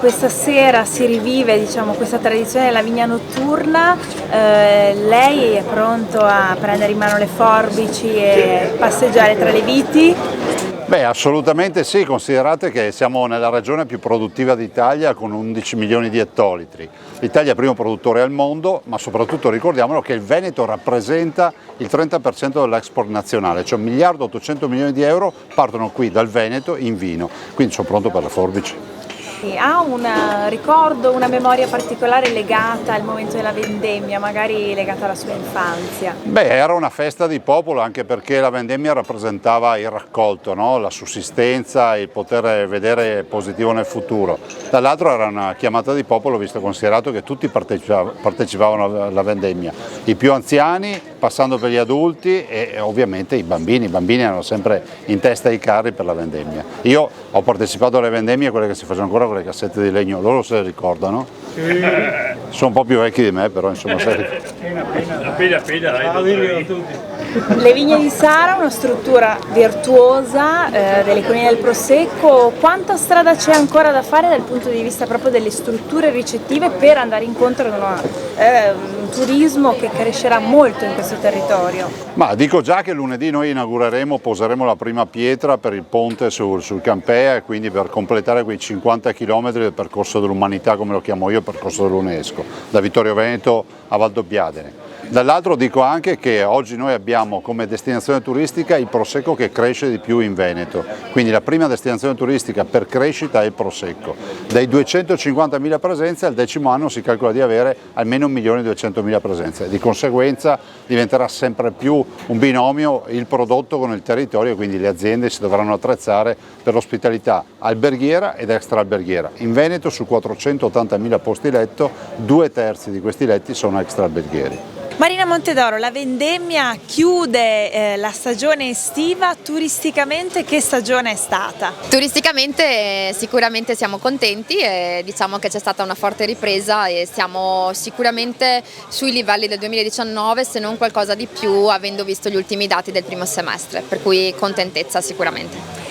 questa sera si rivive, diciamo, questa tradizione della vigna notturna. Lei è pronto a prendere in mano le forbici e passeggiare tra le viti? Beh, assolutamente sì, considerate che siamo nella regione più produttiva d'Italia con 11 milioni di ettolitri. L'Italia è il primo produttore al mondo, ma soprattutto ricordiamolo che il Veneto rappresenta il 30% dell'export nazionale, cioè 1 miliardo 800 milioni di euro partono qui dal Veneto in vino, quindi sono pronto per le forbici. Ha un ricordo, una memoria particolare legata al momento della vendemmia, magari legata alla sua infanzia? Beh, era una festa di popolo anche perché la vendemmia rappresentava il raccolto, no? La sussistenza, il poter vedere positivo nel futuro. Dall'altro era una chiamata di popolo visto e considerato che tutti partecipavano alla vendemmia, i più anziani passando per gli adulti e ovviamente i bambini. I bambini erano sempre in testa ai carri per la vendemmia. Io ho partecipato alle vendemmie, quelle che si facevano ancora con le cassette di legno, loro se le ricordano? Sì. Sono un po' più vecchi di me, però insomma se... Le Vigne di Sara, una struttura virtuosa delle colline del Prosecco. Quanta strada c'è ancora da fare dal punto di vista proprio delle strutture ricettive per andare incontro a un turismo che crescerà molto in questo territorio? Ma dico già che lunedì noi poseremo la prima pietra per il ponte sul Campea e quindi per completare quei 50 km del percorso dell'umanità, come lo chiamo io, percorso dell'UNESCO, da Vittorio Veneto a Valdobbiadene. Dall'altro dico anche che oggi noi abbiamo come destinazione turistica il Prosecco che cresce di più in Veneto, quindi la prima destinazione turistica per crescita è il Prosecco. Dai 250.000 presenze al 10° anno si calcola di avere almeno 1.200.000 presenze, di conseguenza diventerà sempre più un binomio il prodotto con il territorio e quindi le aziende si dovranno attrezzare per l'ospitalità alberghiera ed extraalberghiera. In Veneto su 480.000 posti letto, 2/3 di questi letti sono extraalberghieri. Marina Montedoro, la vendemmia chiude la stagione estiva, turisticamente che stagione è stata? Turisticamente sicuramente siamo contenti e diciamo che c'è stata una forte ripresa e siamo sicuramente sui livelli del 2019 se non qualcosa di più avendo visto gli ultimi dati del primo semestre, per cui contentezza sicuramente.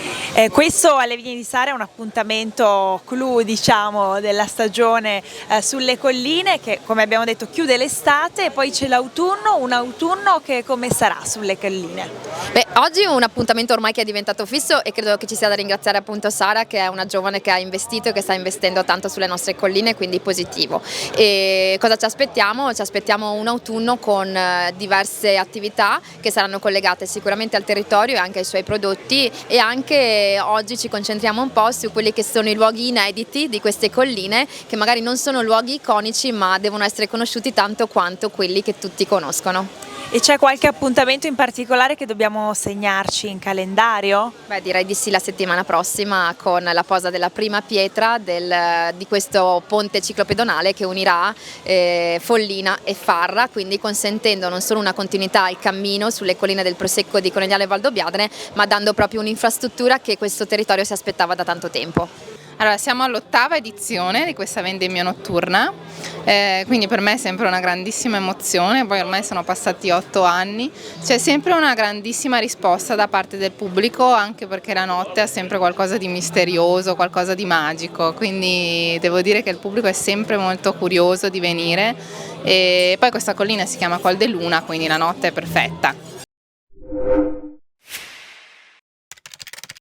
Questo alle Vigne di Sara è un appuntamento clou, diciamo, della stagione sulle colline che, come abbiamo detto, chiude l'estate e poi c'è l'autunno, un autunno che come sarà sulle colline? Beh, oggi è un appuntamento ormai che è diventato fisso e credo che ci sia da ringraziare appunto Sara che è una giovane che ha investito e che sta investendo tanto sulle nostre colline, quindi positivo. E cosa ci aspettiamo? Ci aspettiamo un autunno con diverse attività che saranno collegate sicuramente al territorio e anche ai suoi prodotti e anche oggi ci concentriamo un po' su quelli che sono i luoghi inediti di queste colline che magari non sono luoghi iconici ma devono essere conosciuti tanto quanto quelli che tutti conoscono. E c'è qualche appuntamento in particolare che dobbiamo segnarci in calendario? Beh, direi di sì, la settimana prossima con la posa della prima pietra di questo ponte ciclopedonale che unirà Follina e Farra, quindi consentendo non solo una continuità al cammino sulle colline del Prosecco di Conegliano e Valdobbiadene, ma dando proprio un'infrastruttura che questo territorio si aspettava da tanto tempo. Allora, siamo all'8ª edizione di questa vendemmia notturna, quindi per me è sempre una grandissima emozione, poi ormai sono passati 8 anni, c'è sempre una grandissima risposta da parte del pubblico anche perché la notte ha sempre qualcosa di misterioso, qualcosa di magico, quindi devo dire che il pubblico è sempre molto curioso di venire e poi questa collina si chiama Col de Luna, quindi la notte è perfetta.